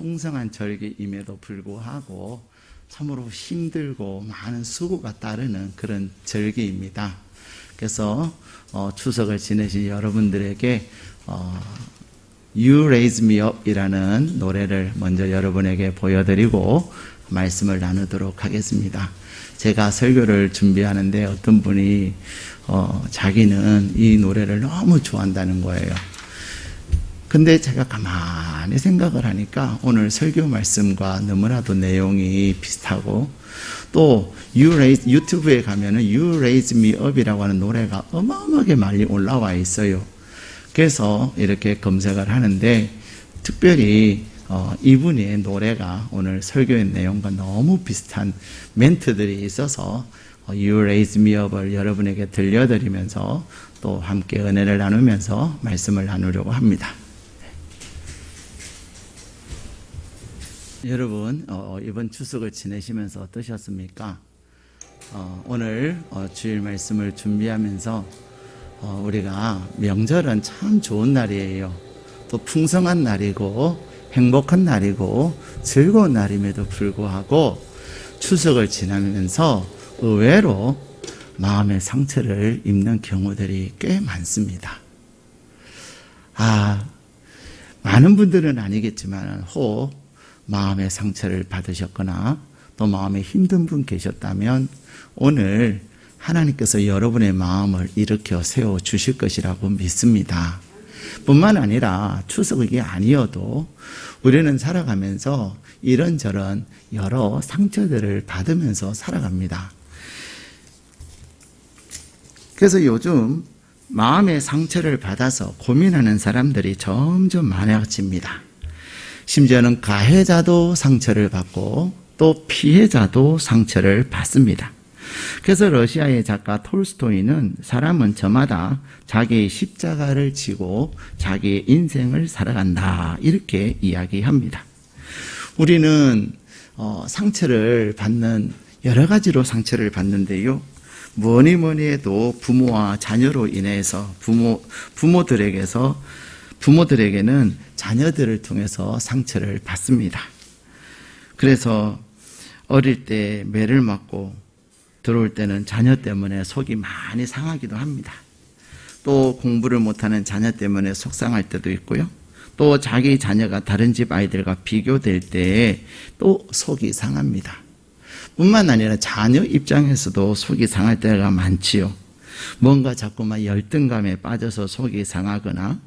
풍성한 절기임에도 불구하고 참으로 힘들고 많은 수고가 따르는 그런 절기입니다. 그래서 추석을 지내신 여러분들에게 You Raise Me Up 이라는 노래를 먼저 여러분에게 보여드리고 말씀을 나누도록 하겠습니다. 제가 설교를 준비하는데 어떤 분이 자기는 이 노래를 너무 좋아한다는 거예요. 근데 제가 가만히 생각을 하니까 오늘 설교 말씀과 너무나도 내용이 비슷하고 또 유튜브에 가면은 You Raise Me Up이라고 하는 노래가 어마어마하게 많이 올라와 있어요. 그래서 이렇게 검색을 하는데 특별히 이분의 노래가 오늘 설교의 내용과 너무 비슷한 멘트들이 있어서 You Raise Me Up을 여러분에게 들려드리면서 또 함께 은혜를 나누면서 말씀을 나누려고 합니다. 여러분 이번 추석을 지내시면서 어떠셨습니까? 오늘 주일 말씀을 준비하면서 우리가 명절은 참 좋은 날이에요. 또 풍성한 날이고 행복한 날이고 즐거운 날임에도 불구하고 추석을 지나면서 의외로 마음의 상처를 입는 경우들이 꽤 많습니다. 많은 분들은 아니겠지만 혹 마음의 상처를 받으셨거나 또 마음에 힘든 분 계셨다면 오늘 하나님께서 여러분의 마음을 일으켜 세워 주실 것이라고 믿습니다. 뿐만 아니라 추석이 아니어도 우리는 살아가면서 이런저런 여러 상처들을 받으면서 살아갑니다. 그래서 요즘 마음의 상처를 받아서 고민하는 사람들이 점점 많아집니다. 심지어는 가해자도 상처를 받고 또 피해자도 상처를 받습니다. 그래서 러시아의 작가 톨스토이는 사람은 저마다 자기의 십자가를 지고 자기의 인생을 살아간다 이렇게 이야기합니다. 우리는 상처를 받는 여러 가지로 상처를 받는데요. 뭐니 해도 부모와 자녀로 인해서 부모들에게는 자녀들을 통해서 상처를 받습니다. 그래서 어릴 때 매를 맞고 들어올 때는 자녀 때문에 속이 많이 상하기도 합니다. 또 공부를 못하는 자녀 때문에 속상할 때도 있고요. 또 자기 자녀가 다른 집 아이들과 비교될 때 또 속이 상합니다. 뿐만 아니라 자녀 입장에서도 속이 상할 때가 많지요. 뭔가 자꾸만 열등감에 빠져서 속이 상하거나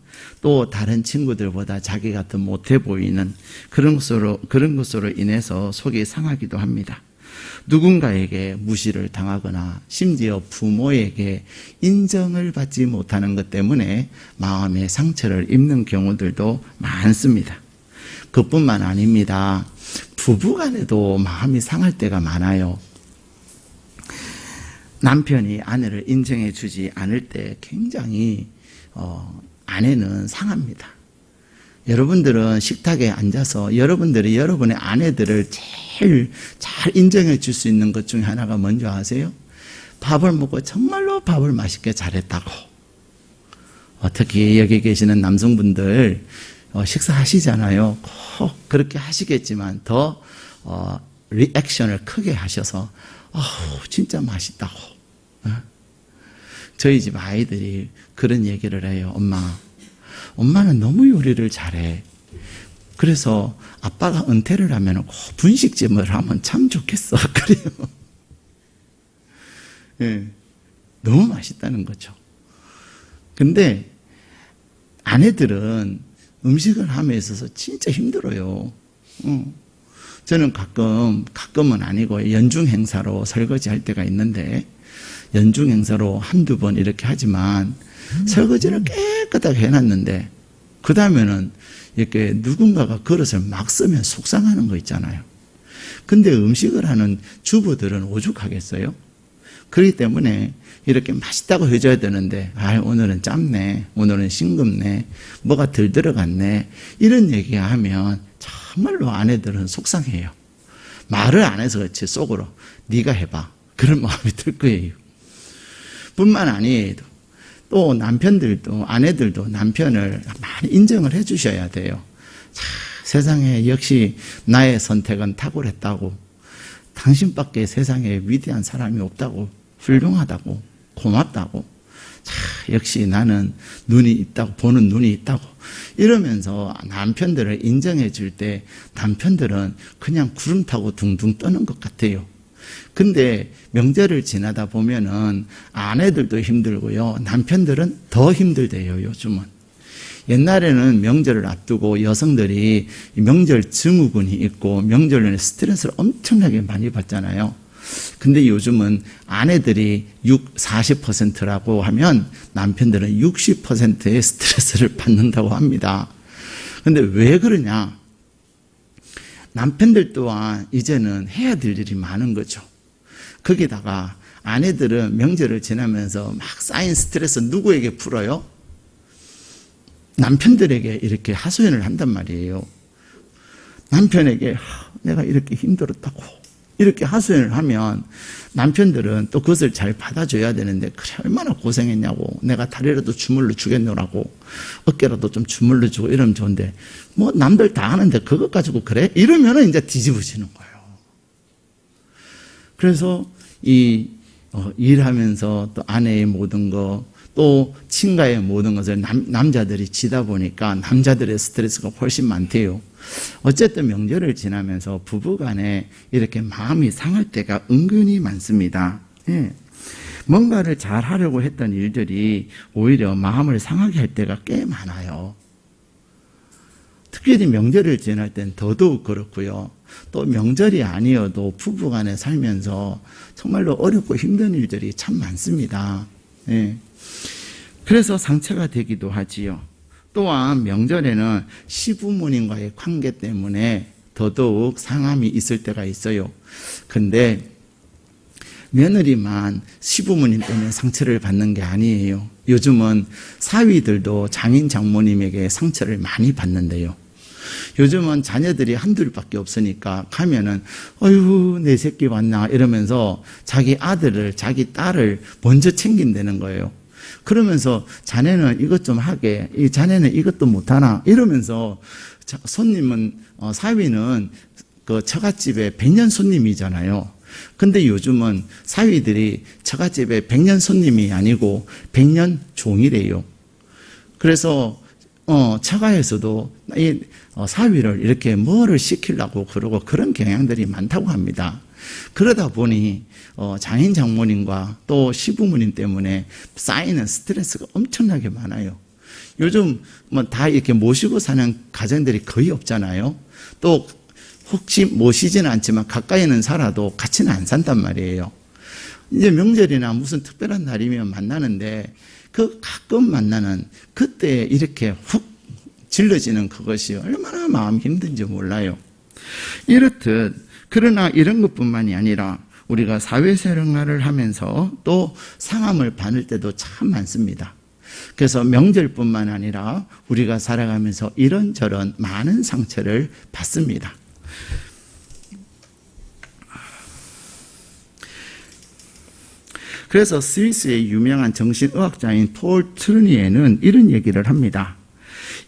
또 다른 친구들보다 자기가 더 못해 보이는 그런 것으로 인해서 속이 상하기도 합니다. 누군가에게 무시를 당하거나 심지어 부모에게 인정을 받지 못하는 것 때문에 마음의 상처를 입는 경우들도 많습니다. 그뿐만 아닙니다. 부부간에도 마음이 상할 때가 많아요. 남편이 아내를 인정해 주지 않을 때 굉장히 아내는 상합니다. 여러분들은 식탁에 앉아서 여러분들이 여러분의 아내들을 제일 잘 인정해 줄 수 있는 것 중에 하나가 뭔지 아세요? 밥을 먹고 정말로 밥을 맛있게 잘했다고. 특히 여기 계시는 남성분들 식사하시잖아요. 꼭 그렇게 하시겠지만 더 리액션을 크게 하셔서 진짜 맛있다고. 저희 집 아이들이 그런 얘기를 해요. 엄마는 너무 요리를 잘해. 그래서 아빠가 은퇴를 하면 꼭 분식집을 하면 참 좋겠어. 그래요. 예, 너무 맛있다는 거죠. 근데 아내들은 음식을 함에 있어서 진짜 힘들어요. 저는 가끔은 아니고 연중 행사로 설거지 할 때가 있는데 연중 행사로 한두 번 이렇게 하지만 설거지를 깨끗하게 해놨는데 그 다음에는 이렇게 누군가가 그릇을 막 쓰면 속상하는 거 있잖아요. 근데 음식을 하는 주부들은 오죽하겠어요? 그렇기 때문에 이렇게 맛있다고 해줘야 되는데 오늘은 짭네, 오늘은 싱겁네, 뭐가 덜 들어갔네 이런 얘기하면 정말로 아내들은 속상해요. 말을 안 해서 그렇지 속으로 네가 해봐 그런 마음이 들 거예요. 뿐만 아니에요. 또 남편들도 아내들도 남편을 많이 인정을 해 주셔야 돼요. 자, 세상에 역시 나의 선택은 탁월했다고, 당신밖에 세상에 위대한 사람이 없다고, 훌륭하다고, 고맙다고, 자, 역시 나는 눈이 있다고, 보는 눈이 있다고 이러면서 남편들을 인정해 줄 때 남편들은 그냥 구름 타고 둥둥 떠는 것 같아요. 근데 명절을 지나다 보면은 아내들도 힘들고요, 남편들은 더 힘들대요. 요즘은. 옛날에는 명절을 앞두고 여성들이 명절 증후군이 있고 명절에 스트레스를 엄청나게 많이 받잖아요. 근데 요즘은 아내들이 40%라고 하면 남편들은 60%의 스트레스를 받는다고 합니다. 근데 왜 그러냐? 남편들 또한 이제는 해야 될 일이 많은 거죠. 거기다가 아내들은 명절을 지나면서 막 쌓인 스트레스 누구에게 풀어요? 남편들에게 이렇게 하소연을 한단 말이에요. 남편에게 내가 이렇게 힘들었다고 이렇게 하소연을 하면 남편들은 또 그것을 잘 받아줘야 되는데, 그래 얼마나 고생했냐고, 내가 다리라도 주물러 주겠노라고, 어깨라도 좀 주물러 주고 이러면 좋은데 뭐 남들 다 하는데 그것 가지고 그래? 이러면은 이제 뒤집어지는 거예요. 그래서 일하면서 또 아내의 모든 거, 또 친가의 모든 것을 남자들이 지다 보니까 남자들의 스트레스가 훨씬 많대요. 어쨌든 명절을 지나면서 부부간에 이렇게 마음이 상할 때가 은근히 많습니다. 예. 뭔가를 잘 하려고 했던 일들이 오히려 마음을 상하게 할 때가 꽤 많아요. 특별히 명절을 지날 땐 더더욱 그렇고요. 또 명절이 아니어도 부부간에 살면서 정말로 어렵고 힘든 일들이 참 많습니다. 예. 그래서 상처가 되기도 하지요. 또한 명절에는 시부모님과의 관계 때문에 더더욱 상함이 있을 때가 있어요. 근데 며느리만 시부모님 때문에 상처를 받는 게 아니에요. 요즘은 사위들도 장인 장모님에게 상처를 많이 받는데요. 요즘은 자녀들이 한둘밖에 없으니까 가면은 어휴 내 새끼 왔나 이러면서 자기 아들을, 자기 딸을 먼저 챙긴다는 거예요. 그러면서 자네는 이것 좀 하게, 자네는 이것도 못하나 이러면서, 손님은 사위는 그 처갓집에 100년 손님이잖아요. 근데 요즘은 사위들이 처갓집에 100년 손님이 아니고 100년 종이래요. 그래서 처가에서도 이 사위를 이렇게 뭐를 시키려고 그러고 그런 경향들이 많다고 합니다. 그러다 보니 장인 장모님과 또 시부모님 때문에 쌓이는 스트레스가 엄청나게 많아요. 요즘 뭐 다 이렇게 모시고 사는 가정들이 거의 없잖아요. 또 혹시 모시지는 않지만 가까이는 살아도 같이는 안 산단 말이에요. 이제 명절이나 무슨 특별한 날이면 만나는데 그 가끔 만나는 그때 이렇게 훅 질러지는 그것이 얼마나 마음 힘든지 몰라요. 이렇듯 그러나 이런 것뿐만이 아니라 우리가 사회생활을 하면서 또 상함을 받을 때도 참 많습니다. 그래서 명절뿐만 아니라 우리가 살아가면서 이런저런 많은 상처를 받습니다. 그래서 스위스의 유명한 정신의학자인 폴 트루니에는 이런 얘기를 합니다.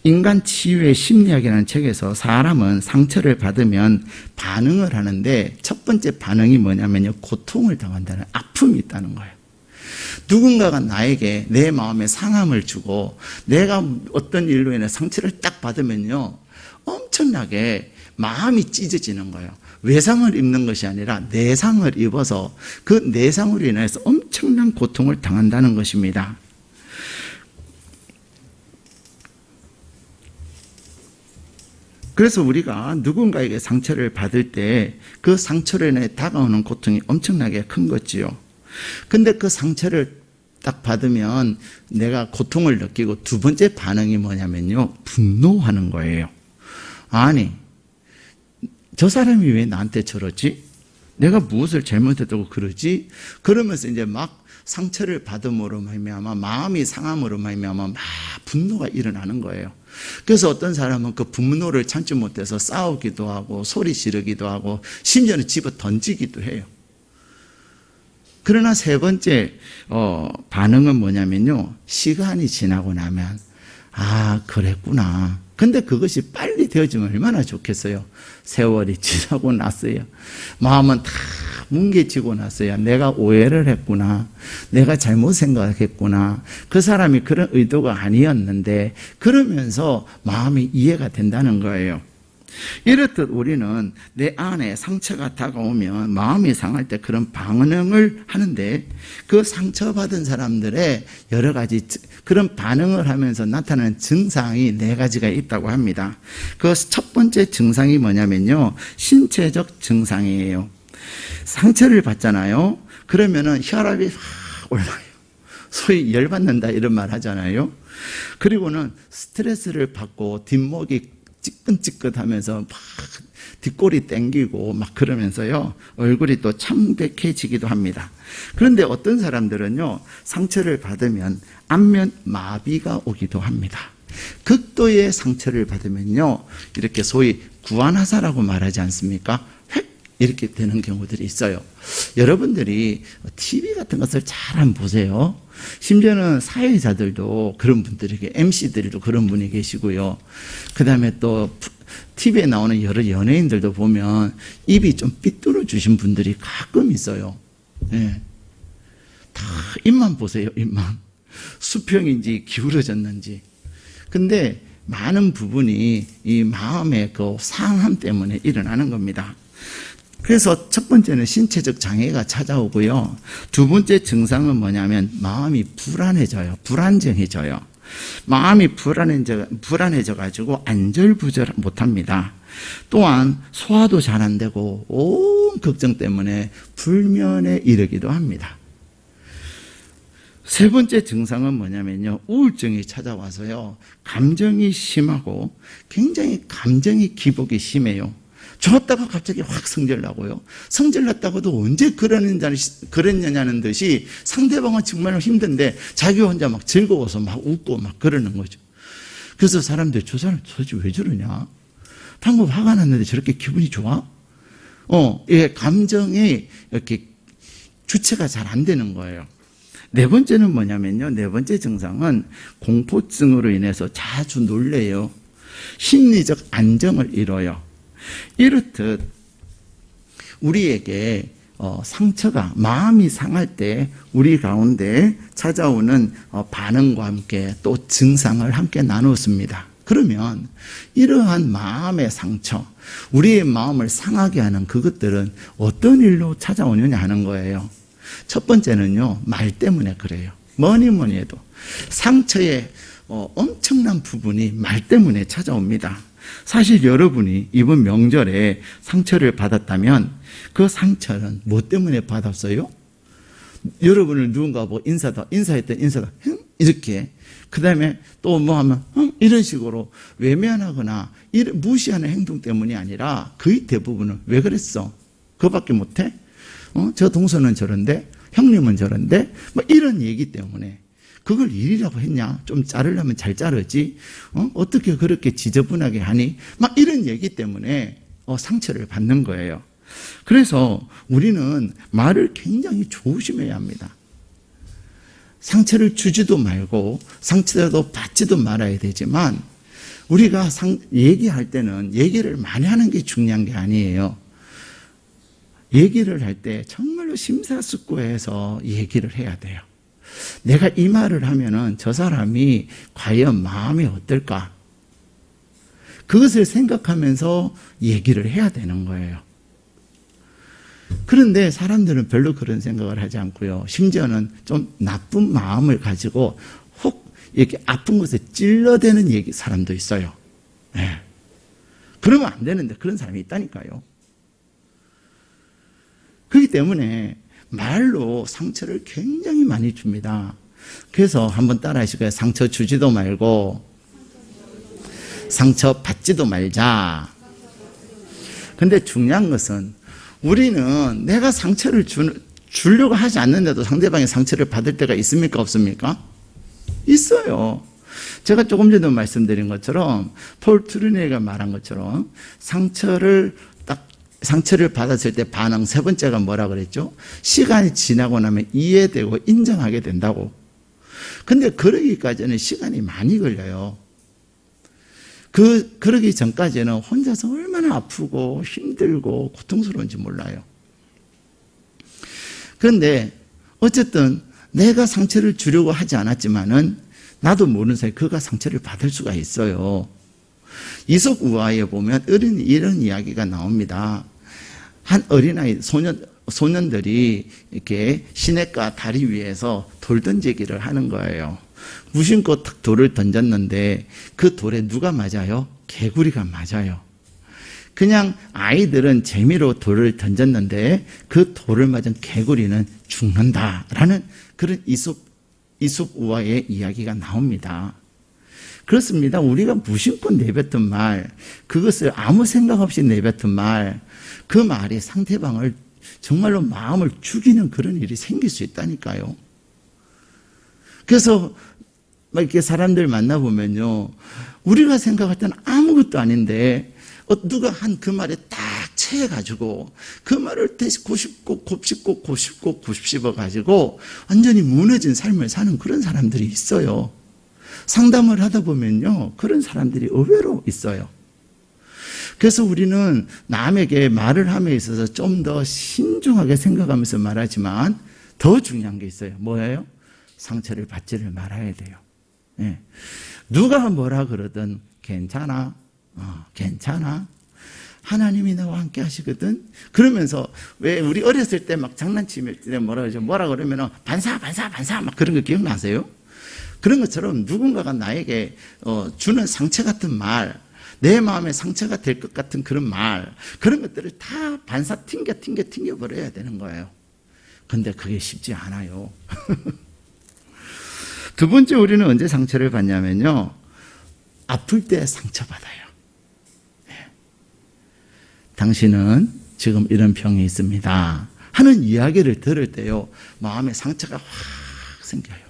인간 치유의 심리학이라는 책에서 사람은 상처를 받으면 반응을 하는데 첫 번째 반응이 뭐냐면요, 고통을 당한다는, 아픔이 있다는 거예요. 누군가가 나에게 내 마음에 상함을 주고 내가 어떤 일로 인해 상처를 딱 받으면요, 엄청나게 마음이 찢어지는 거예요. 외상을 입는 것이 아니라 내상을 입어서 그 내상으로 인해서 엄청난 고통을 당한다는 것입니다. 그래서 우리가 누군가에게 상처를 받을 때 그 상처로 인해 다가오는 고통이 엄청나게 큰 거지요. 근데 그 상처를 딱 받으면 내가 고통을 느끼고 두 번째 반응이 뭐냐면요, 분노하는 거예요. 아니, 저 사람이 왜 나한테 저러지? 내가 무엇을 잘못했다고 그러지? 그러면서 이제 막 상처를 받음으로 말미암아, 마음이 상함으로 말미암아 막 분노가 일어나는 거예요. 그래서 어떤 사람은 그 분노를 참지 못해서 싸우기도 하고 소리 지르기도 하고 심지어는 집어 던지기도 해요. 그러나 세 번째 반응은 뭐냐면요, 시간이 지나고 나면 아 그랬구나. 근데 그것이 빨리 되어지면 얼마나 좋겠어요. 세월이 지나고 났어요. 마음은 다 뭉개지고 났어요. 내가 오해를 했구나. 내가 잘못 생각했구나. 그 사람이 그런 의도가 아니었는데 그러면서 마음이 이해가 된다는 거예요. 이렇듯 우리는 내 안에 상처가 다가오면 마음이 상할 때 그런 반응을 하는데 그 상처받은 사람들의 여러 가지 그런 반응을 하면서 나타나는 증상이 네 가지가 있다고 합니다. 그 첫 번째 증상이 뭐냐면요. 신체적 증상이에요. 상처를 받잖아요. 그러면은 혈압이 확 올라요. 소위 열받는다 이런 말 하잖아요. 그리고는 스트레스를 받고 뒷목이 찌끈찌끈하면서 막 뒷골이 땡기고 막 그러면서요 얼굴이 또 창백해지기도 합니다. 그런데 어떤 사람들은요 상처를 받으면 안면 마비가 오기도 합니다. 극도의 상처를 받으면요 이렇게 소위 구안화사라고 말하지 않습니까? 획 이렇게 되는 경우들이 있어요. 여러분들이 TV 같은 것을 잘 한번 보세요. 심지어는 사회자들도 그런 분들에게 MC들도 그런 분이 계시고요. 그 다음에 또 TV에 나오는 여러 연예인들도 보면 입이 좀 삐뚤어 주신 분들이 가끔 있어요. 네. 다 입만 보세요. 입만. 수평인지 기울어졌는지. 근데 많은 부분이 이 마음의 그 상함 때문에 일어나는 겁니다. 그래서 첫 번째는 신체적 장애가 찾아오고요. 두 번째 증상은 뭐냐면 마음이 불안해져요. 불안정해져요. 마음이 불안해져가지고 안절부절 못합니다. 또한 소화도 잘 안 되고 온 걱정 때문에 불면에 이르기도 합니다. 세 번째 증상은 뭐냐면요. 우울증이 찾아와서요. 감정이 심하고 굉장히 감정이 기복이 심해요. 좋았다가 갑자기 확 성질나고요. 성질났다고도 언제 그랬느냐는 듯이 상대방은 정말 힘든데 자기 혼자 막 즐거워서 막 웃고 막 그러는 거죠. 그래서 사람들이 저 사람 도대체 왜 저러냐? 방금 화가 났는데 저렇게 기분이 좋아? 예, 감정이 이렇게 주체가 잘 안 되는 거예요. 네 번째는 뭐냐면요. 네 번째 증상은 공포증으로 인해서 자주 놀래요. 심리적 안정을 잃어요. 이렇듯 우리에게 상처가 마음이 상할 때 우리 가운데 찾아오는 반응과 함께 또 증상을 함께 나누었습니다. 그러면 이러한 마음의 상처, 우리의 마음을 상하게 하는 그것들은 어떤 일로 찾아오느냐 하는 거예요. 첫 번째는요, 말 때문에 그래요. 뭐니 해도 상처의 엄청난 부분이 말 때문에 찾아옵니다. 사실 여러분이 이번 명절에 상처를 받았다면 그 상처는 뭐 때문에 받았어요? 여러분을 누군가 인사했던 인사가 이렇게 그 다음에 또 뭐 하면 이런 식으로 외면하거나 무시하는 행동 때문이 아니라 거의 대부분은 왜 그랬어? 그거밖에 못해? 저 동서는 저런데 형님은 저런데 뭐 이런 얘기 때문에 그걸 일이라고 했냐? 좀 자르려면 잘 자르지. 어떻게 그렇게 지저분하게 하니? 막 이런 얘기 때문에 상처를 받는 거예요. 그래서 우리는 말을 굉장히 조심해야 합니다. 상처를 주지도 말고 상처도 받지도 말아야 되지만 우리가 얘기할 때는 얘기를 많이 하는 게 중요한 게 아니에요. 얘기를 할 때 정말로 심사숙고해서 얘기를 해야 돼요. 내가 이 말을 하면은 저 사람이 과연 마음이 어떨까? 그것을 생각하면서 얘기를 해야 되는 거예요. 그런데 사람들은 별로 그런 생각을 하지 않고요. 심지어는 좀 나쁜 마음을 가지고 혹 이렇게 아픈 곳에 찔러대는 사람도 있어요. 네. 그러면 안 되는데 그런 사람이 있다니까요. 그렇기 때문에 말로 상처를 굉장히 많이 줍니다. 그래서 한번 따라 하시고요. 상처 주지도 말고 상처 받지도 말자. 근데 중요한 것은 우리는 내가 상처를 주려고 하지 않는데도 상대방이 상처를 받을 때가 있습니까? 없습니까? 있어요. 제가 조금 전에 말씀드린 것처럼 폴 트루네가 말한 것처럼 상처를 받았을 때 반응 세 번째가 뭐라 그랬죠? 시간이 지나고 나면 이해되고 인정하게 된다고. 근데 그러기까지는 시간이 많이 걸려요. 그러기 전까지는 혼자서 얼마나 아프고 힘들고 고통스러운지 몰라요. 그런데 어쨌든 내가 상처를 주려고 하지 않았지만은 나도 모르는 사이에 그가 상처를 받을 수가 있어요. 이솝 우화에 보면 이런 이야기가 나옵니다. 한 어린아이, 소년들이 이렇게 시냇가 다리 위에서 돌 던지기를 하는 거예요. 무심코 탁 돌을 던졌는데 그 돌에 누가 맞아요? 개구리가 맞아요. 그냥 아이들은 재미로 돌을 던졌는데 그 돌을 맞은 개구리는 죽는다라는 그런 이솝 우화의 이야기가 나옵니다. 그렇습니다. 우리가 무심코 내뱉은 말, 그것을 아무 생각 없이 내뱉은 말, 그 말이 상대방을 정말로 마음을 죽이는 그런 일이 생길 수 있다니까요. 그래서 막 이렇게 사람들 만나보면요, 우리가 생각할 때는 아무것도 아닌데 누가 한 그 말에 딱 채해가지고 그 말을 다시 곱씹어가지고 완전히 무너진 삶을 사는 그런 사람들이 있어요. 상담을 하다 보면요, 그런 사람들이 의외로 있어요. 그래서 우리는 남에게 말을 함에 있어서 좀 더 신중하게 생각하면서 말하지만 더 중요한 게 있어요. 뭐예요? 상처를 받지를 말아야 돼요. 예. 누가 뭐라 그러든 괜찮아. 괜찮아. 하나님이 나와 함께 하시거든. 그러면서 왜 우리 어렸을 때 막 장난치면 뭐라 그러면은 반사 막 그런 거 기억나세요? 그런 것처럼 누군가가 나에게 주는 상처 같은 말, 내 마음에 상처가 될 것 같은 그런 말, 그런 것들을 다 반사 튕겨 버려야 되는 거예요. 근데 그게 쉽지 않아요. 두 번째, 우리는 언제 상처를 받냐면요, 아플 때 상처받아요. 네. 당신은 지금 이런 병이 있습니다 하는 이야기를 들을 때요, 마음에 상처가 확 생겨요.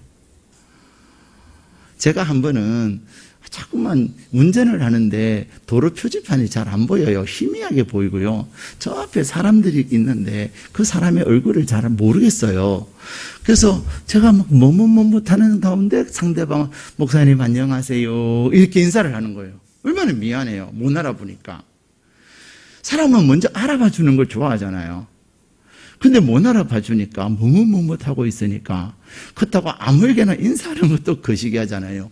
제가 한 번은 자꾸만 운전을 하는데 도로 표지판이 잘 안 보여요. 희미하게 보이고요. 저 앞에 사람들이 있는데 그 사람의 얼굴을 잘 모르겠어요. 그래서 제가 막 머뭇하는 가운데 상대방은 목사님 안녕하세요 이렇게 인사를 하는 거예요. 얼마나 미안해요. 못 알아보니까. 사람은 먼저 알아봐 주는 걸 좋아하잖아요. 근데 못 알아봐 주니까 머뭇하고 있으니까 그렇다고 아무에게나 인사하는 것도 거시기 하잖아요.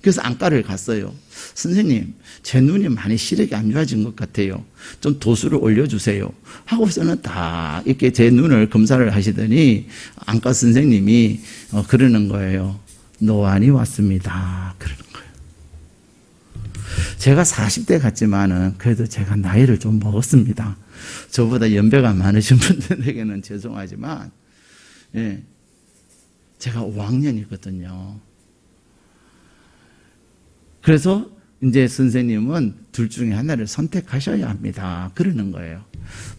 그래서 안과를 갔어요. 선생님, 제 눈이 많이 시력이 안 좋아진 것 같아요. 좀 도수를 올려주세요. 하고서는 다 이렇게 제 눈을 검사를 하시더니 안과 선생님이 그러는 거예요. 노안이 왔습니다. 그러는 거예요. 제가 40대 같지만은 그래도 제가 나이를 좀 먹었습니다. 저보다 연배가 많으신 분들에게는 죄송하지만, 예, 제가 5학년이거든요. 그래서 이제 선생님은 둘 중에 하나를 선택하셔야 합니다. 그러는 거예요.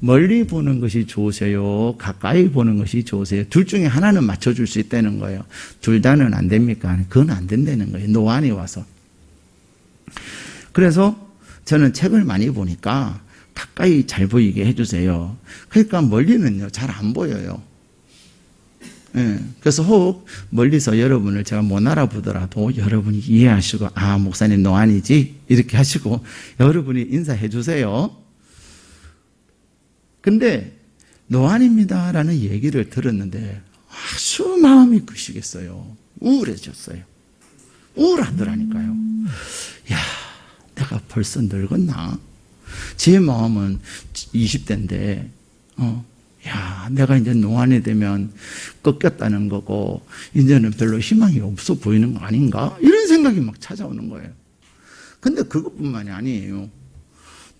멀리 보는 것이 좋으세요? 가까이 보는 것이 좋으세요? 둘 중에 하나는 맞춰줄 수 있다는 거예요. 둘 다는 안 됩니까? 그건 안 된다는 거예요. 노안이 와서. 그래서 저는 책을 많이 보니까 가까이 잘 보이게 해주세요. 그러니까 멀리는요, 잘 안 보여요. 예, 그래서 혹 멀리서 여러분을 제가 못 알아보더라도 여러분이 이해하시고, 아, 목사님 노안이지? 이렇게 하시고 여러분이 인사해 주세요. 근데 노안입니다 라는 얘기를 들었는데 아주 마음이 그시겠어요. 우울해졌어요. 우울하더라니까요. 야, 내가 벌써 늙었나? 제 마음은 20대인데 야, 내가 이제 노안이 되면 꺾였다는 거고 이제는 별로 희망이 없어 보이는 거 아닌가? 이런 생각이 막 찾아오는 거예요. 근데 그것뿐만이 아니에요.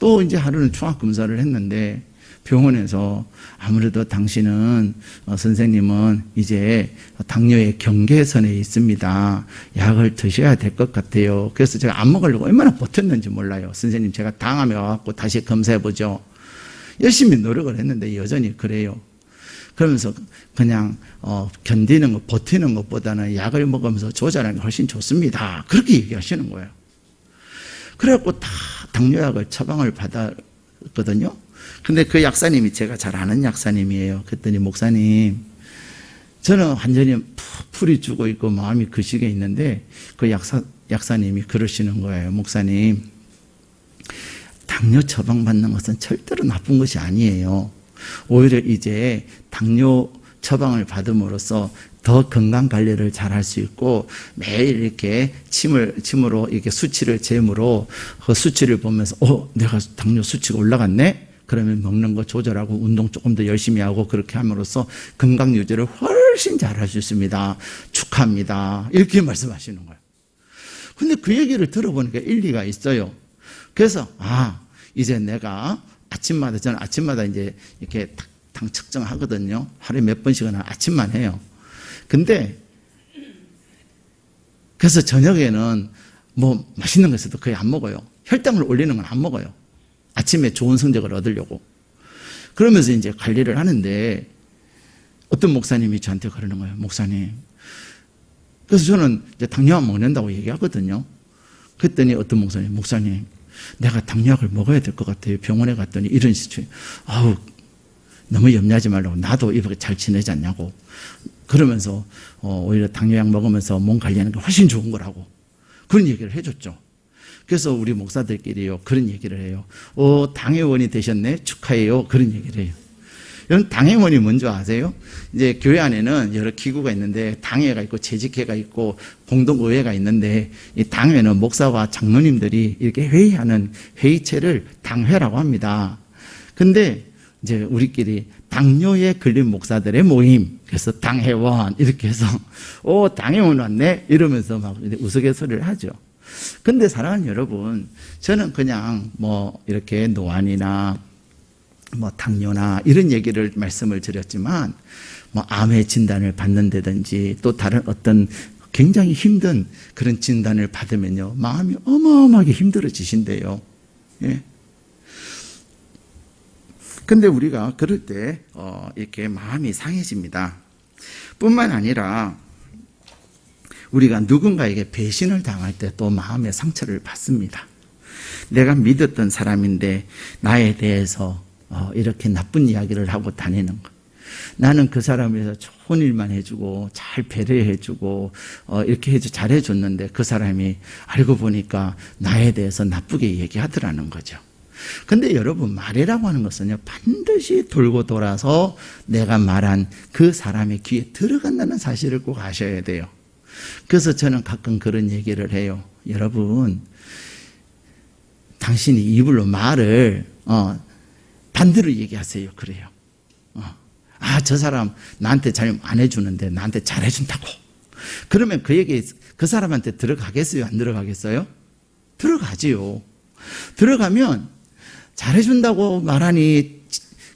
또 이제 하루는 총합검사를 했는데 병원에서 아무래도 당신은 선생님은 이제 당뇨의 경계선에 있습니다. 약을 드셔야 될 것 같아요. 그래서 제가 안 먹으려고 얼마나 버텼는지 몰라요. 선생님, 제가 다음에 와갖고 다시 검사해보죠. 열심히 노력을 했는데 여전히 그래요. 그러면서 그냥 견디는 것, 버티는 것보다는 약을 먹으면서 조절하는 게 훨씬 좋습니다. 그렇게 얘기하시는 거예요. 그래갖고 다 당뇨약을 처방을 받았거든요. 근데 그 약사님이 제가 잘 아는 약사님이에요. 그랬더니 목사님, 저는 완전히 풀이 죽어 있고 마음이 그 시기에 있는데 그 약사님이 그러시는 거예요. 목사님, 당뇨 처방받는 것은 절대로 나쁜 것이 아니에요. 오히려 이제 당뇨 처방을 받음으로써 더 건강 관리를 잘 할 수 있고 매일 이렇게 침으로 이렇게 수치를 재므로 그 수치를 보면서 내가 당뇨 수치가 올라갔네? 그러면 먹는 거 조절하고 운동 조금 더 열심히 하고 그렇게 함으로써 건강 유지를 훨씬 잘 할 수 있습니다. 축하합니다. 이렇게 말씀하시는 거예요. 근데 그 얘기를 들어보니까 일리가 있어요. 그래서 이제 내가 저는 아침마다 이제 이렇게 당 측정하거든요. 하루에 몇 번씩은 아침만 해요. 근데 그래서 저녁에는 뭐 맛있는 거 있어도 거의 안 먹어요. 혈당을 올리는 건 안 먹어요. 아침에 좋은 성적을 얻으려고. 그러면서 이제 관리를 하는데 어떤 목사님이 저한테 그러는 거예요. 목사님. 그래서 저는 이제 당뇨약 먹는다고 얘기하거든요. 그랬더니 어떤 목사님, 내가 당뇨약을 먹어야 될 것 같아요. 병원에 갔더니 이런 시추. 너무 염려하지 말라고. 나도 이렇게 잘 지내지 않냐고. 그러면서 오히려 당뇨약 먹으면서 몸 관리하는 게 훨씬 좋은 거라고. 그런 얘기를 해줬죠. 그래서 우리 목사들끼리요, 그런 얘기를 해요. 당회원이 되셨네? 축하해요. 그런 얘기를 해요. 여러분, 당회원이 뭔지 아세요? 이제 교회 안에는 여러 기구가 있는데, 당회가 있고, 재직회가 있고, 공동의회가 있는데, 이 당회는 목사와 장로님들이 이렇게 회의하는 회의체를 당회라고 합니다. 근데, 이제 우리끼리 당뇨에 걸린 목사들의 모임, 그래서 당회원, 이렇게 해서, 당회원 왔네? 이러면서 막 우스갯소리를 하죠. 근데 사랑하는 여러분, 저는 그냥 이렇게 노안이나 당뇨나 이런 얘기를 말씀을 드렸지만, 암의 진단을 받는다든지 또 다른 어떤 굉장히 힘든 그런 진단을 받으면요, 마음이 어마어마하게 힘들어지신대요. 예. 근데 우리가 그럴 때, 이렇게 마음이 상해집니다. 뿐만 아니라, 우리가 누군가에게 배신을 당할 때 또 마음의 상처를 받습니다. 내가 믿었던 사람인데 나에 대해서 이렇게 나쁜 이야기를 하고 다니는 것. 나는 그 사람에 대해서 좋은 일만 해주고 잘 배려해주고 이렇게 잘해줬는데 그 사람이 알고 보니까 나에 대해서 나쁘게 얘기하더라는 거죠. 근데 여러분, 말이라고 하는 것은요, 반드시 돌고 돌아서 내가 말한 그 사람의 귀에 들어간다는 사실을 꼭 아셔야 돼요. 그래서 저는 가끔 그런 얘기를 해요. 여러분, 당신이 입으로 말을 반대로 얘기하세요. 그래요. 저 사람 나한테 잘 안 해주는데 나한테 잘 해준다고. 그러면 그 사람한테 들어가겠어요? 안 들어가겠어요? 들어가지요. 들어가면 잘해준다고 말하니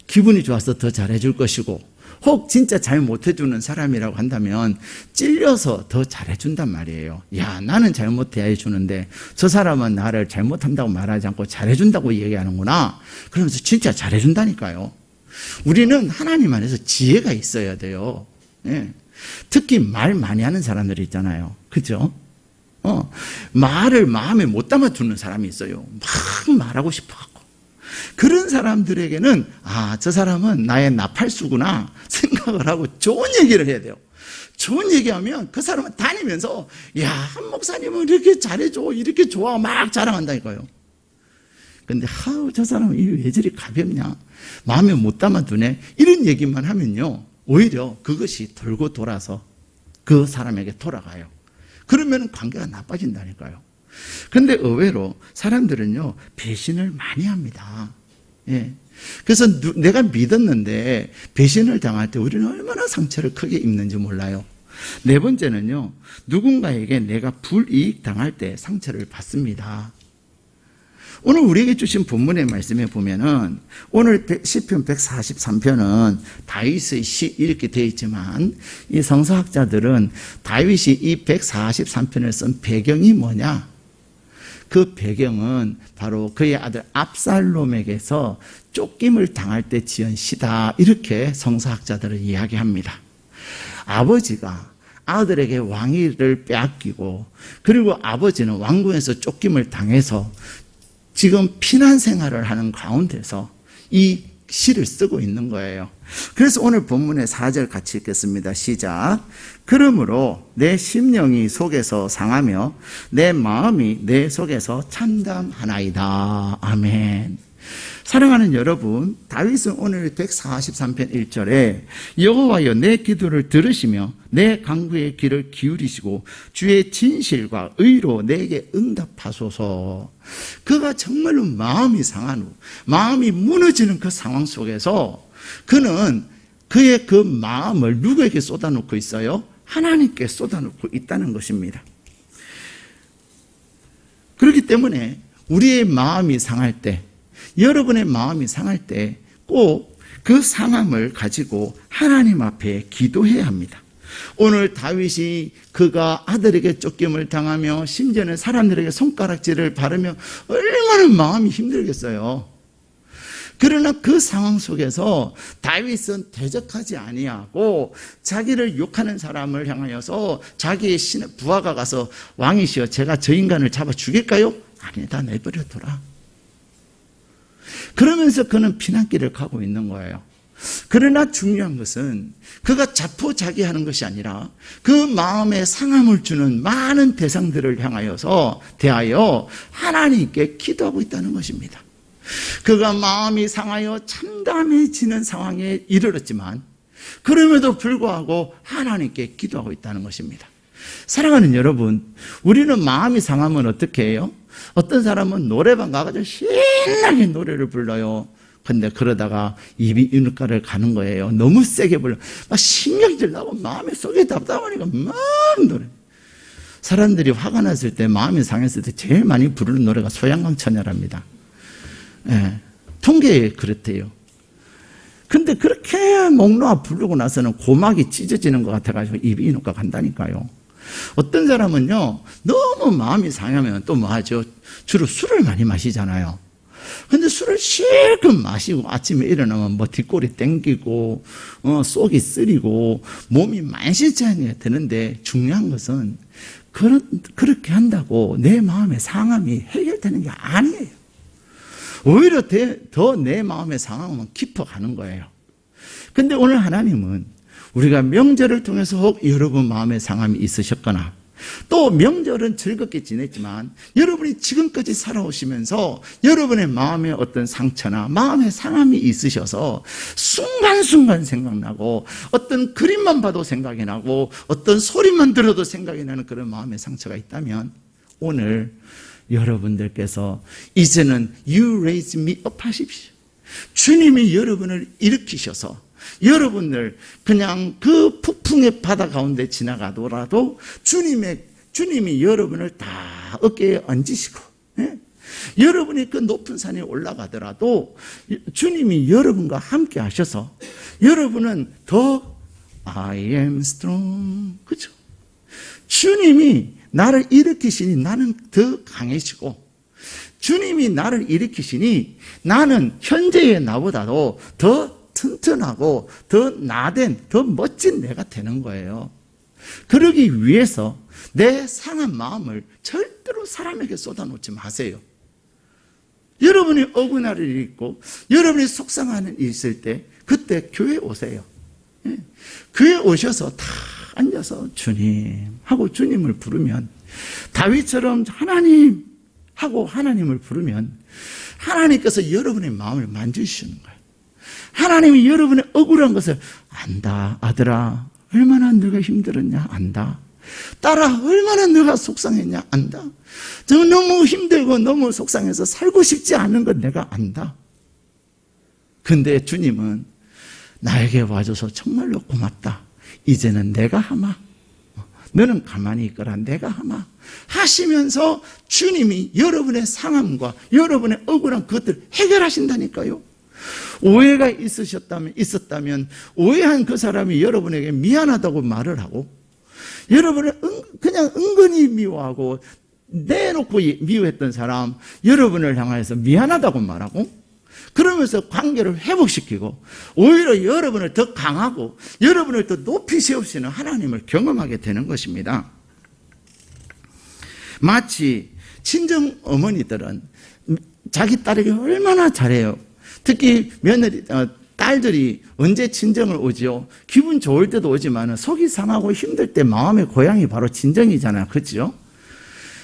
기분이 좋아서 더 잘해줄 것이고, 혹 진짜 잘 못해주는 사람이라고 한다면 찔려서 더 잘해준단 말이에요. 나는 잘못해주는데 저 사람은 나를 잘못한다고 말하지 않고 잘해준다고 얘기하는구나. 그러면서 진짜 잘해준다니까요. 우리는 하나님 안에서 지혜가 있어야 돼요. 예. 특히 말 많이 하는 사람들이 있잖아요. 그죠? 말을 마음에 못 담아두는 사람이 있어요. 막 말하고 싶어갖고. 그런 사람들에게는 저 사람은 나의 나팔수구나 생각을 하고 좋은 얘기를 해야 돼요. 좋은 얘기하면 그 사람은 다니면서 한 목사님은 이렇게 잘해줘, 이렇게 좋아, 막 자랑한다니까요. 근데 저 사람은 왜 저리 가볍냐, 마음에 못 담아두네, 이런 얘기만 하면요, 오히려 그것이 돌고 돌아서 그 사람에게 돌아가요. 그러면 관계가 나빠진다니까요. 그런데 의외로 사람들은요, 배신을 많이 합니다. 예. 그래서 내가 믿었는데 배신을 당할 때 우리는 얼마나 상처를 크게 입는지 몰라요. 네 번째는요, 누군가에게 내가 불이익 당할 때 상처를 받습니다. 오늘 우리에게 주신 본문의 말씀에 보면은, 오늘 시편 143편은 다윗의 시 이렇게 되어 있지만, 이 성서학자들은 다윗이 이 143편을 쓴 배경이 뭐냐? 그 배경은 바로 그의 아들 압살롬에게서 쫓김을 당할 때 지은 시다, 이렇게 성서학자들은 이야기합니다. 아버지가 아들에게 왕위를 빼앗기고, 그리고 아버지는 왕궁에서 쫓김을 당해서 지금 피난 생활을 하는 가운데서 이 시를 쓰고 있는 거예요. 그래서 오늘 본문의 4절 같이 읽겠습니다. 시작. 그러므로 내 심령이 속에서 상하며 내 마음이 내 속에서 참담하나이다. 아멘. 사랑하는 여러분, 다윗은 오늘 143편 1절에 여호와여 내 기도를 들으시며 내 간구의 귀를 기울이시고 주의 진실과 의로 내게 응답하소서. 그가 정말로 마음이 상한 후 마음이 무너지는 그 상황 속에서 그는 그의 그 마음을 누구에게 쏟아놓고 있어요? 하나님께 쏟아놓고 있다는 것입니다. 그렇기 때문에 우리의 마음이 상할 때, 여러분의 마음이 상할 때 꼭 그 상함을 가지고 하나님 앞에 기도해야 합니다. 오늘 다윗이 그가 아들에게 쫓김을 당하며 심지어는 사람들에게 손가락질을 바르며 얼마나 마음이 힘들겠어요. 그러나 그 상황 속에서 다윗은 대적하지 아니하고 자기를 욕하는 사람을 향하여서 자기의 부하가 가서 왕이시여 제가 저 인간을 잡아 죽일까요? 아니다, 내버려둬라. 그러면서 그는 피난길을 가고 있는 거예요. 그러나 중요한 것은 그가 자포자기하는 것이 아니라 그 마음에 상함을 주는 많은 대상들을 대하여 하나님께 기도하고 있다는 것입니다. 그가 마음이 상하여 참담해지는 상황에 이르렀지만 그럼에도 불구하고 하나님께 기도하고 있다는 것입니다. 사랑하는 여러분, 우리는 마음이 상하면 어떻게 해요? 어떤 사람은 노래방 가가지고 신나게 노래를 불러요. 근데 그러다가 입이 이누가를 가는 거예요. 너무 세게 불러. 막 신경질 나고 마음에 속에 답답하니까 막 노래. 사람들이 화가 났을 때, 마음이 상했을 때 제일 많이 부르는 노래가 소양강천녀랍니다. 예, 통계에 그렇대요. 근데 그렇게 목 놓아 부르고 나서는 고막이 찢어지는 것 같아가지고 입이 이누가 간다니까요. 어떤 사람은요, 너무 마음이 상하면 또 뭐 하죠? 주로 술을 많이 마시잖아요. 근데 술을 실컷 마시고 아침에 일어나면 뭐 뒷골이 땡기고, 속이 쓰리고, 몸이 만신창이가 되는데 중요한 것은 그렇게 한다고 내 마음의 상함이 해결되는 게 아니에요. 오히려 더 내 마음의 상함은 깊어가는 거예요. 근데 오늘 하나님은 우리가 명절을 통해서 혹 여러분 마음의 상함이 있으셨거나 또 명절은 즐겁게 지냈지만 여러분이 지금까지 살아오시면서 여러분의 마음에 어떤 상처나 마음의 상함이 있으셔서 순간순간 생각나고 어떤 그림만 봐도 생각이 나고 어떤 소리만 들어도 생각이 나는 그런 마음의 상처가 있다면 오늘 여러분들께서 이제는 You raise me up 하십시오. 주님이 여러분을 일으키셔서 여러분들 그냥 그 폭풍의 바다 가운데 지나가더라도 주님이 여러분을 다 어깨에 얹으시고, 예? 여러분이 그 높은 산에 올라가더라도 주님이 여러분과 함께 하셔서 여러분은 더 I am strong, 그죠? 주님이 나를 일으키시니 나는 더 강해지고 주님이 나를 일으키시니 나는 현재의 나보다도 더 튼튼하고 더 나된 더 멋진 내가 되는 거예요. 그러기 위해서 내 상한 마음을 절대로 사람에게 쏟아놓지 마세요. 여러분이 억울한 일이 있고 여러분이 속상한 일이 있을 때 그때 교회에 오세요. 교회에 오셔서 다 앉아서 주님 하고 주님을 부르면 다윗처럼 하나님 하고 하나님을 부르면 하나님께서 여러분의 마음을 만져주시는 거예요. 하나님이 여러분의 억울한 것을 안다. 아들아 얼마나 네가 힘들었냐 안다. 딸아 얼마나 네가 속상했냐 안다. 저 너무 힘들고 너무 속상해서 살고 싶지 않은 건 내가 안다. 근데 주님은 나에게 와줘서 정말로 고맙다. 이제는 내가 하마. 너는 가만히 있거라. 내가 하마. 하시면서 주님이 여러분의 상함과 여러분의 억울한 그것들을 해결하신다니까요. 오해가 있었다면 오해한 그 사람이 여러분에게 미안하다고 말을 하고 여러분을 그냥 은근히 미워하고 내놓고 미워했던 사람 여러분을 향해서 미안하다고 말하고 그러면서 관계를 회복시키고 오히려 여러분을 더 강하고 여러분을 더 높이 세우시는 하나님을 경험하게 되는 것입니다. 마치 친정 어머니들은 자기 딸에게 얼마나 잘해요. 특히 며느리, 딸들이 언제 친정을 오죠? 기분 좋을 때도 오지만 속이 상하고 힘들 때 마음의 고향이 바로 친정이잖아요. 그렇죠?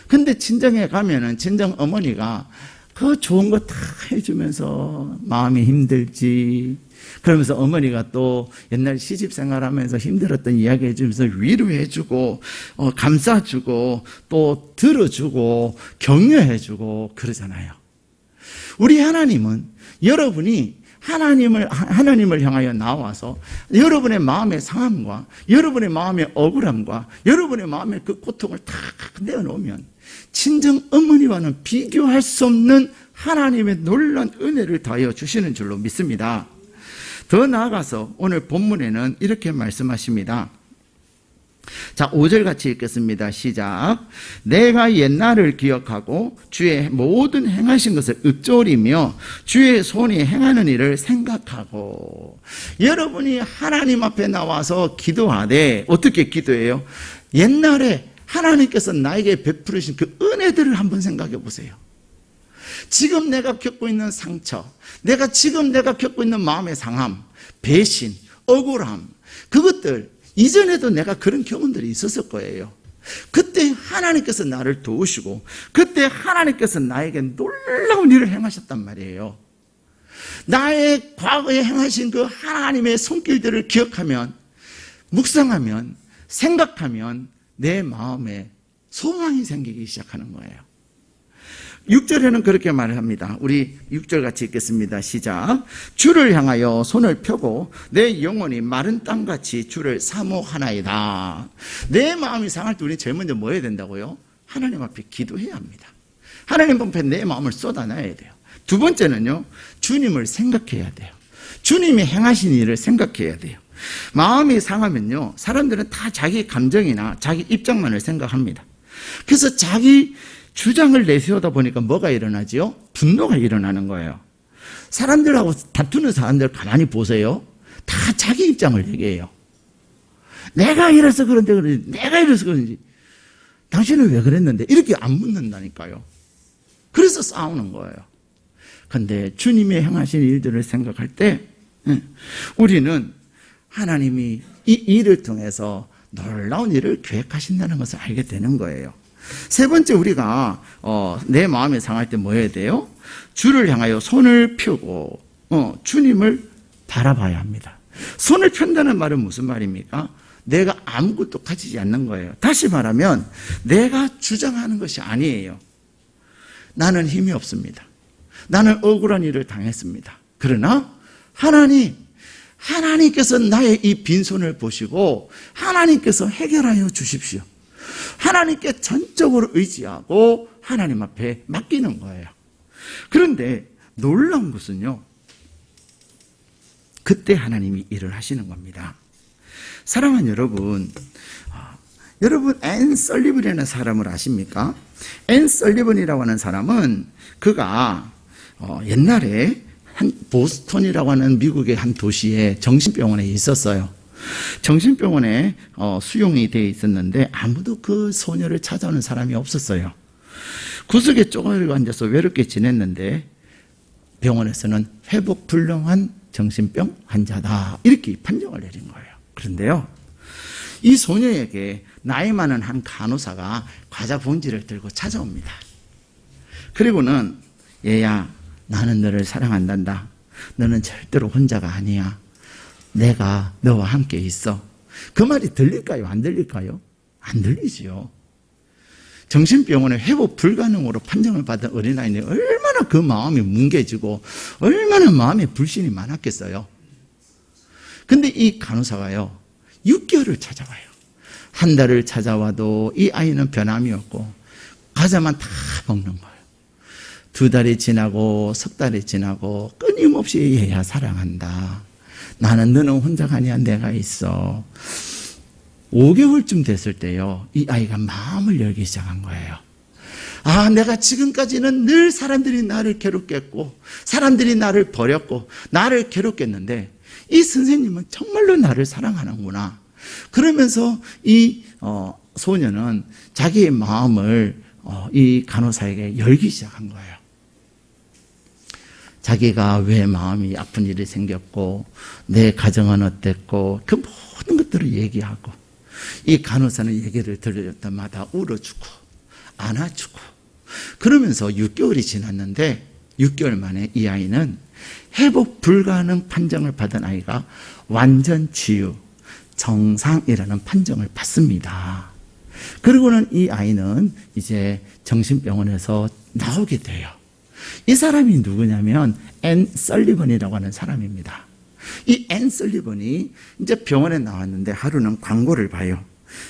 근데 친정에 가면은 친정 어머니가 그 좋은 거 다 해주면서 마음이 힘들지. 그러면서 어머니가 또 옛날 시집 생활하면서 힘들었던 이야기 해주면서 위로해주고 감싸주고 또 들어주고 격려해주고 그러잖아요. 우리 하나님은 여러분이 하나님을 향하여 나와서 여러분의 마음의 상함과 여러분의 마음의 억울함과 여러분의 마음의 그 고통을 다 내어놓으면 친정 어머니와는 비교할 수 없는 하나님의 놀라운 은혜를 더하여 주시는 줄로 믿습니다. 더 나아가서 오늘 본문에는 이렇게 말씀하십니다. 자, 5절 같이 읽겠습니다. 시작. 내가 옛날을 기억하고 주의 모든 행하신 것을 읊조리며 주의 손이 행하는 일을 생각하고. 여러분이 하나님 앞에 나와서 기도하되 어떻게 기도해요? 옛날에 하나님께서 나에게 베푸르신 그 은혜들을 한번 생각해 보세요. 지금 내가 겪고 있는 상처, 지금 내가 겪고 있는 마음의 상함, 배신, 억울함, 그것들 이전에도 내가 그런 경험들이 있었을 거예요. 그때 하나님께서 나를 도우시고 그때 하나님께서 나에게 놀라운 일을 행하셨단 말이에요. 나의 과거에 행하신 그 하나님의 손길들을 기억하면, 묵상하면, 생각하면 내 마음에 소망이 생기기 시작하는 거예요. 6절에는 그렇게 말을 합니다. 우리 6절 같이 읽겠습니다. 시작. 주를 향하여 손을 펴고 내 영혼이 마른 땅같이 주를 사모하나이다. 내 마음이 상할 때 우리는 제일 먼저 뭐 해야 된다고요? 하나님 앞에 기도해야 합니다. 하나님 앞에 내 마음을 쏟아놔야 돼요. 두 번째는요, 주님을 생각해야 돼요. 주님이 행하신 일을 생각해야 돼요. 마음이 상하면요, 사람들은 다 자기 감정이나 자기 입장만을 생각합니다. 그래서 자기 주장을 내세우다 보니까 뭐가 일어나지요? 분노가 일어나는 거예요. 사람들하고 다투는 사람들 가만히 보세요. 다 자기 입장을 얘기해요. 내가 이래서 그런지, 내가 이래서 그런지, 당신은 왜 그랬는데? 이렇게 안 묻는다니까요. 그래서 싸우는 거예요. 그런데 주님이 행하신 일들을 생각할 때 우리는 하나님이 이 일을 통해서 놀라운 일을 계획하신다는 것을 알게 되는 거예요. 세 번째, 우리가 내 마음이 상할 때 뭐 해야 돼요? 주를 향하여 손을 펴고 주님을 바라봐야 합니다. 손을 편다는 말은 무슨 말입니까? 내가 아무것도 가지지 않는 거예요. 다시 말하면 내가 주장하는 것이 아니에요. 나는 힘이 없습니다. 나는 억울한 일을 당했습니다. 그러나 하나님께서 나의 이 빈손을 보시고 하나님께서 해결하여 주십시오. 하나님께 전적으로 의지하고 하나님 앞에 맡기는 거예요. 그런데 놀라운 것은요, 그때 하나님이 일을 하시는 겁니다. 사랑하는 여러분, 여러분 앤 설리번이라는 사람을 아십니까? 앤 설리번이라고 하는 사람은 그가 옛날에 한 보스턴이라고 하는 미국의 한 도시에 정신병원에 있었어요. 정신병원에 수용이 되어 있었는데 아무도 그 소녀를 찾아오는 사람이 없었어요. 구석에 쪼가리고 앉아서 외롭게 지냈는데 병원에서는 회복 불능한 정신병 환자다, 이렇게 판정을 내린 거예요. 그런데요, 이 소녀에게 나이 많은 한 간호사가 과자 봉지를 들고 찾아옵니다. 그리고는 얘야, 나는 너를 사랑한단다. 너는 절대로 혼자가 아니야. 내가 너와 함께 있어. 그 말이 들릴까요? 안 들릴까요? 안 들리지요. 정신병원에 회복 불가능으로 판정을 받은 어린아이는 얼마나 그 마음이 뭉개지고 얼마나 마음에 불신이 많았겠어요. 근데 이 간호사가요, 6개월을 찾아와요. 한 달을 찾아와도 이 아이는 변함이 없고 과자만 다 먹는 거예요. 2달이 지나고 석 달이 지나고 끊임없이 얘야 사랑한다. 나는 너는 혼자가 아니야. 내가 있어. 5개월쯤 됐을 때요, 이 아이가 마음을 열기 시작한 거예요. 아, 내가 지금까지는 늘 사람들이 나를 괴롭겠고 사람들이 나를 버렸고 나를 괴롭겠는데 이 선생님은 정말로 나를 사랑하는구나. 그러면서 이 소녀는 자기의 마음을 이 간호사에게 열기 시작한 거예요. 자기가 왜 마음이 아픈 일이 생겼고 내 가정은 어땠고 그 모든 것들을 얘기하고, 이 간호사는 얘기를 들을 때마다 울어주고 안아주고, 그러면서 6개월이 지났는데 6개월 만에 이 아이는 회복 불가능 판정을 받은 아이가 완전 치유, 정상이라는 판정을 받습니다. 그리고는 이 아이는 이제 정신병원에서 나오게 돼요. 이 사람이 누구냐면 앤 설리번이라고 하는 사람입니다. 이 앤 설리번이 이제 병원에 나왔는데 하루는 광고를 봐요.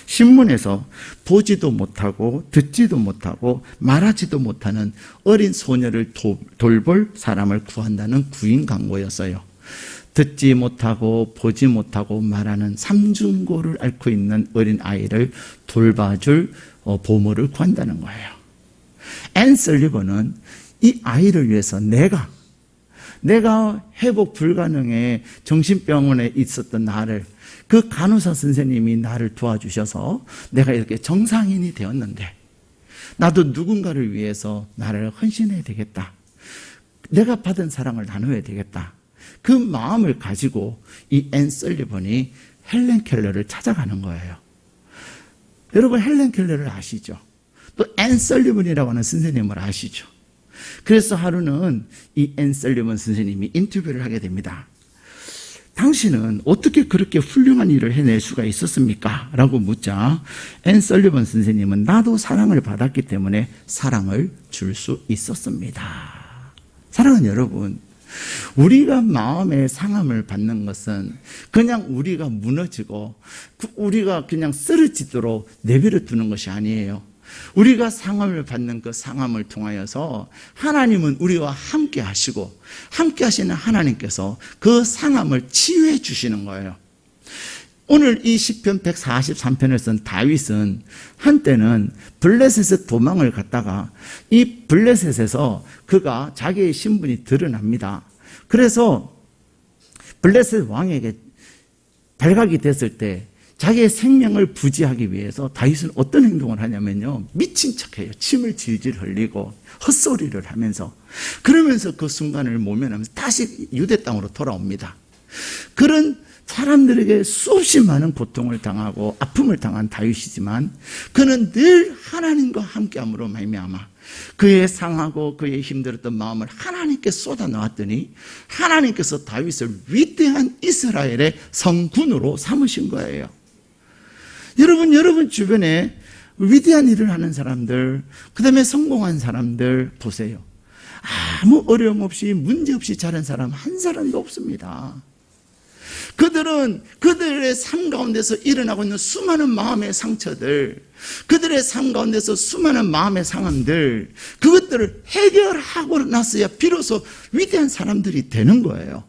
신문에서 보지도 못하고 듣지도 못하고 말하지도 못하는 어린 소녀를 돌볼 사람을 구한다는 구인 광고였어요. 듣지 못하고 보지 못하고 말하는 삼중고를 앓고 있는 어린 아이를 돌봐줄 보모를 구한다는 거예요. 앤 설리번은 이 아이를 위해서 내가 회복 불가능해 정신병원에 있었던 나를, 그 간호사 선생님이 나를 도와주셔서 내가 이렇게 정상인이 되었는데 나도 누군가를 위해서 나를 헌신해야 되겠다. 내가 받은 사랑을 나눠야 되겠다. 그 마음을 가지고 이 앤 설리번이 헬렌 켈러를 찾아가는 거예요. 여러분 헬렌 켈러를 아시죠? 또 앤 설리번이라고 하는 선생님을 아시죠? 그래서 하루는 이 앤 설리번 선생님이 인터뷰를 하게 됩니다. 당신은 어떻게 그렇게 훌륭한 일을 해낼 수가 있었습니까? 라고 묻자 앤 설리번 선생님은 나도 사랑을 받았기 때문에 사랑을 줄 수 있었습니다. 사랑하는 여러분, 우리가 마음의 상함을 받는 것은 그냥 우리가 무너지고 우리가 그냥 쓰러지도록 내버려 두는 것이 아니에요. 우리가 상함을 받는 그 상함을 통하여서 하나님은 우리와 함께 하시고 함께 하시는 하나님께서 그 상함을 치유해 주시는 거예요. 오늘 이 시편 143편을 쓴 다윗은 한때는 블레셋에 도망을 갔다가 이 블레셋에서 그가 자기의 신분이 드러납니다. 그래서 블레셋 왕에게 발각이 됐을 때 자기의 생명을 부지하기 위해서 다윗은 어떤 행동을 하냐면요, 미친 척해요. 침을 질질 흘리고 헛소리를 하면서, 그러면서 그 순간을 모면하면서 다시 유대 땅으로 돌아옵니다. 그런 사람들에게 수없이 많은 고통을 당하고 아픔을 당한 다윗이지만 그는 늘 하나님과 함께함으로 말미암아 그의 상하고 그의 힘들었던 마음을 하나님께 쏟아 놓았더니 하나님께서 다윗을 위대한 이스라엘의 성군으로 삼으신 거예요. 여러분 주변에 위대한 일을 하는 사람들, 그 다음에 성공한 사람들 보세요. 아무 어려움 없이 문제 없이 자란 사람 한 사람도 없습니다. 그들은 그들의 삶 가운데서 일어나고 있는 수많은 마음의 상처들, 그들의 삶 가운데서 수많은 마음의 상함들, 그것들을 해결하고 나서야 비로소 위대한 사람들이 되는 거예요.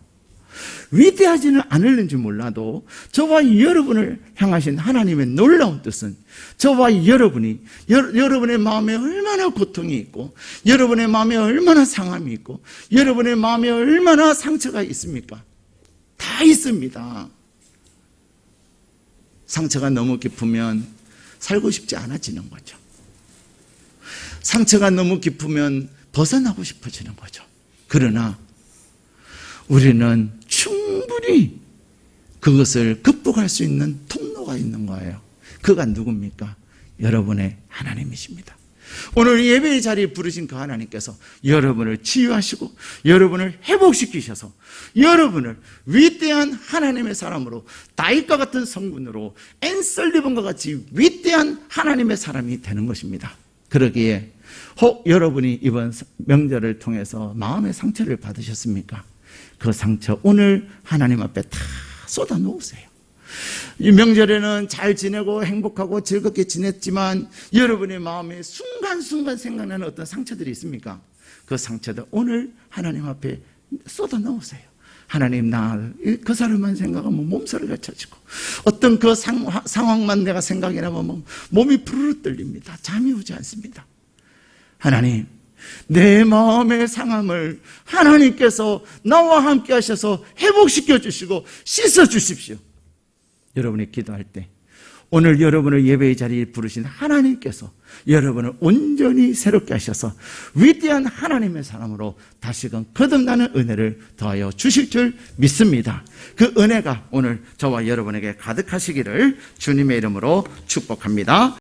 위대하지는 않을는지 몰라도 저와 여러분을 향하신 하나님의 놀라운 뜻은 저와 여러분이 여러분의 마음에 얼마나 고통이 있고 여러분의 마음에 얼마나 상함이 있고 여러분의 마음에 얼마나 상처가 있습니까? 다 있습니다. 상처가 너무 깊으면 살고 싶지 않아지는 거죠. 상처가 너무 깊으면 벗어나고 싶어지는 거죠. 그러나 우리는 충분히 그것을 극복할 수 있는 통로가 있는 거예요. 그가 누굽니까? 여러분의 하나님이십니다. 오늘 예배의 자리에 부르신 그 하나님께서 여러분을 치유하시고 여러분을 회복시키셔서 여러분을 위대한 하나님의 사람으로, 다윗과 같은 성군으로, 앤 설리번과 같이 위대한 하나님의 사람이 되는 것입니다. 그러기에 혹 여러분이 이번 명절을 통해서 마음의 상처를 받으셨습니까? 그 상처 오늘 하나님 앞에 다 쏟아 놓으세요. 이 명절에는 잘 지내고 행복하고 즐겁게 지냈지만 여러분의 마음에 순간순간 생각나는 어떤 상처들이 있습니까? 그 상처들 오늘 하나님 앞에 쏟아 넣으세요. 하나님, 나 그 사람만 생각하면 몸서리가 쳐지고 어떤 그 상황만 내가 생각이 나면 몸이 부르르 떨립니다. 잠이 오지 않습니다. 하나님, 내 마음의 상함을 하나님께서 나와 함께 하셔서 회복시켜 주시고 씻어 주십시오. 여러분이 기도할 때 오늘 여러분을 예배의 자리에 부르신 하나님께서 여러분을 온전히 새롭게 하셔서 위대한 하나님의 사람으로 다시금 거듭나는 은혜를 더하여 주실 줄 믿습니다. 그 은혜가 오늘 저와 여러분에게 가득하시기를 주님의 이름으로 축복합니다.